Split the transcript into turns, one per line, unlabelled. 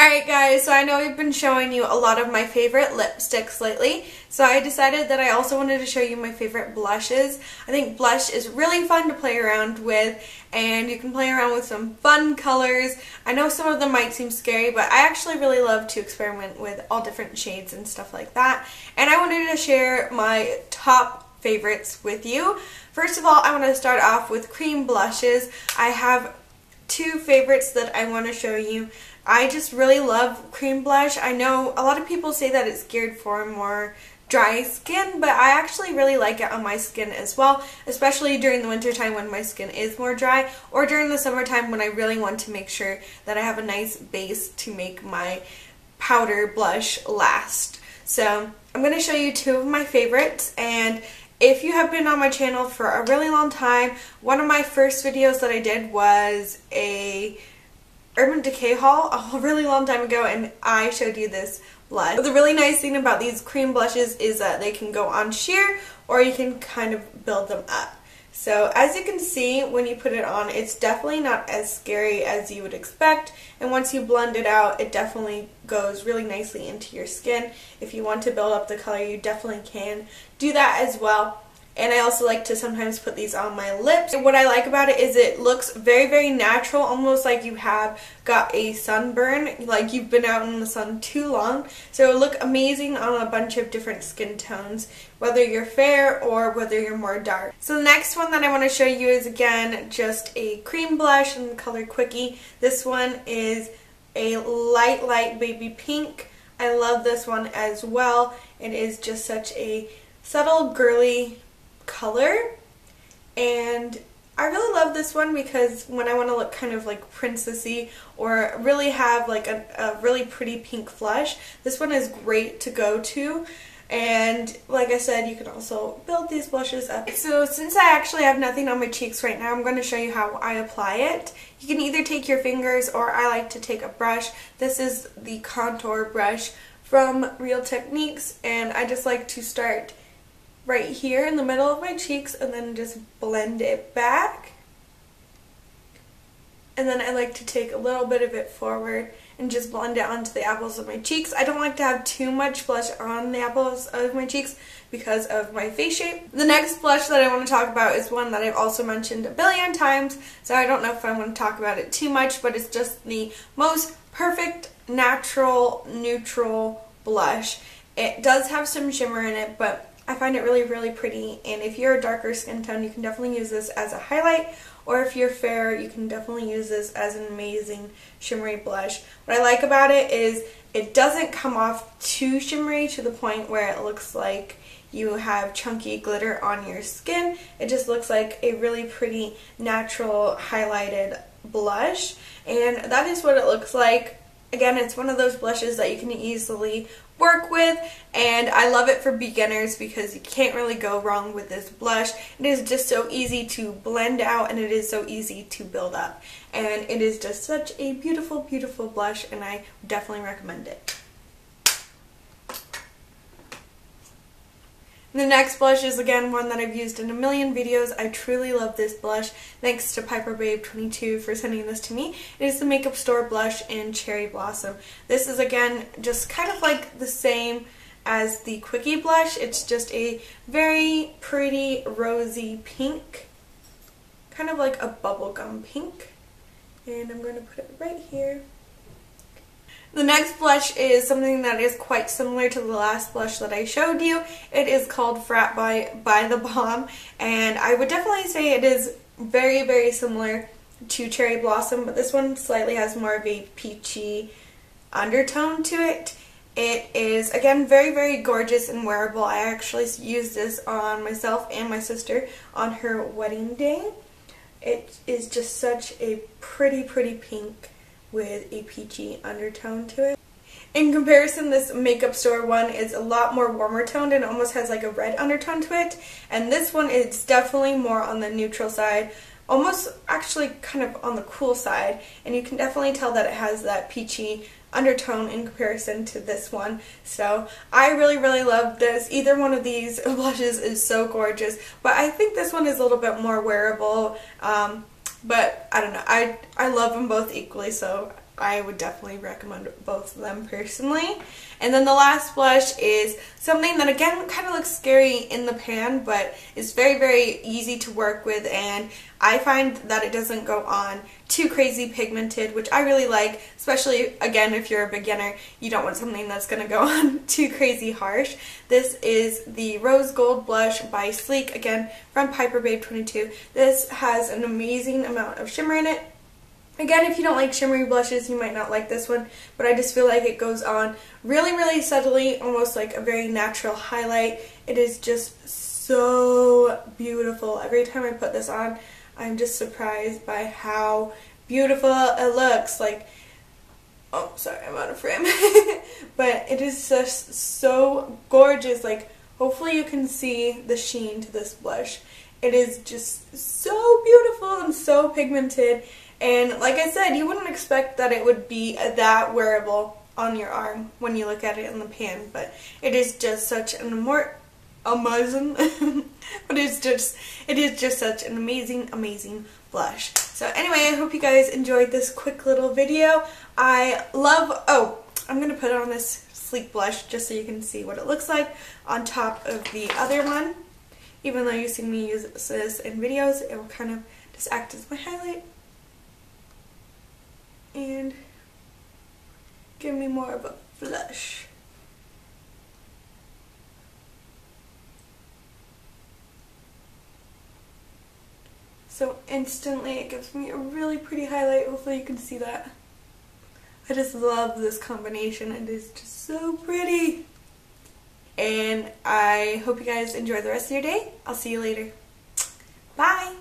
Alright guys, so I know I've been showing you a lot of my favorite lipsticks lately, so I decided that I also wanted to show you my favorite blushes. I think blush is really fun to play around with, and you can play around with some fun colors. I know some of them might seem scary, but I actually really love to experiment with all different shades and stuff like that, and I wanted to share my top favorites with you. First of all, I want to start off with cream blushes. I have two favorites that I want to show you. I just really love cream blush. I know a lot of people say that it's geared for more dry skin, but I actually really like it on my skin as well, especially during the winter time when my skin is more dry, or during the summertime when I really want to make sure that I have a nice base to make my powder blush last. So I'm going to show you two of my favorites, and if you have been on my channel for a really long time, one of my first videos that I did was a Urban Decay haul a really long time ago, and I showed you this blush. The really nice thing about these cream blushes is that they can go on sheer, or you can kind of build them up. So as you can see, when you put it on, it's definitely not as scary as you would expect, and once you blend it out, it definitely goes really nicely into your skin. If you want to build up the color, you definitely can do that as well. And I also like to sometimes put these on my lips. And what I like about it is it looks very, very natural, almost like you have got a sunburn, like you've been out in the sun too long. So it will look amazing on a bunch of different skin tones, whether you're fair or whether you're more dark. So the next one that I want to show you is, again, just a cream blush in the color Quickie. This one is a light baby pink. I love this one as well. It is just such a subtle, girly color, and I really love this one because when I want to look kind of like princessy or really have like a really pretty pink flush, this one is great to go to. And like I said, you can also build these blushes up. So since I actually have nothing on my cheeks right now, I'm going to show you how I apply it. You can either take your fingers, or I like to take a brush. This is the contour brush from Real Techniques, and I just like to start right here in the middle of my cheeks and then just blend it back. And then I like to take a little bit of it forward and just blend it onto the apples of my cheeks. I don't like to have too much blush on the apples of my cheeks because of my face shape. The next blush that I want to talk about is one that I've also mentioned a billion times, so I don't know if I want to talk about it too much, but it's just the most perfect, natural, neutral blush. It does have some shimmer in it, but I find it really, really pretty, and if you're a darker skin tone, you can definitely use this as a highlight, or if you're fair, you can definitely use this as an amazing shimmery blush. What I like about it is it doesn't come off too shimmery to the point where it looks like you have chunky glitter on your skin. It just looks like a really pretty, natural, highlighted blush, and that is what it looks like. Again, it's one of those blushes that you can easily work with, and I love it for beginners because you can't really go wrong with this blush. It is just so easy to blend out, and it is so easy to build up, and it is just such a beautiful, beautiful blush, and I definitely recommend it. The next blush is, again, one that I've used in a million videos. I truly love this blush. Thanks to PiperBabe22 for sending this to me. It is the Makeup Store blush in Cherry Blossom. This is, again, just kind of like the same as the Quickie blush. It's just a very pretty rosy pink, kind of like a bubblegum pink. And I'm going to put it right here. The next blush is something that is quite similar to the last blush that I showed you. It is called Frat by the Bomb, and I would definitely say it is very, very similar to Cherry Blossom, but this one slightly has more of a peachy undertone to it. It is, again, very, very gorgeous and wearable. I actually used this on myself and my sister on her wedding day. It is just such a pretty, pretty pink with a peachy undertone to it. In comparison, this Makeup Store one is a lot more warmer toned and almost has like a red undertone to it, and this one is definitely more on the neutral side, almost actually kind of on the cool side, and you can definitely tell that it has that peachy undertone in comparison to this one. So I really, really love this. Either one of these blushes is so gorgeous, but I think this one is a little bit more wearable. But I don't know, I love them both equally, so I would definitely recommend both of them personally. And then the last blush is something that again kind of looks scary in the pan, but is very, very easy to work with, and I find that it doesn't go on too crazy pigmented, which I really like, especially again if you're a beginner. You don't want something that's going to go on too crazy harsh. This is the Rose Gold Blush by Sleek, again from Piper Babe 22. This has an amazing amount of shimmer in it. Again, if you don't like shimmery blushes, you might not like this one, but I just feel like it goes on really, really subtly, almost like a very natural highlight. It is just so beautiful. Every time I put this on, I'm just surprised by how beautiful it looks. Like, oh, sorry, I'm out of frame. But it is just so gorgeous. Like, hopefully you can see the sheen to this blush. It is just so beautiful and so pigmented. And like I said, you wouldn't expect that it would be that wearable on your arm when you look at it in the pan, but it is just such an amazing, but it is just such an amazing blush. So anyway, I hope you guys enjoyed this quick little video. Oh, I'm going to put on this Sleek blush just so you can see what it looks like on top of the other one. Even though you've seen me use this in videos, it will kind of just act as my highlight and give me more of a blush. So instantly it gives me a really pretty highlight. Hopefully you can see that. I just love this combination. It is just so pretty. And I hope you guys enjoy the rest of your day. I'll see you later. Bye!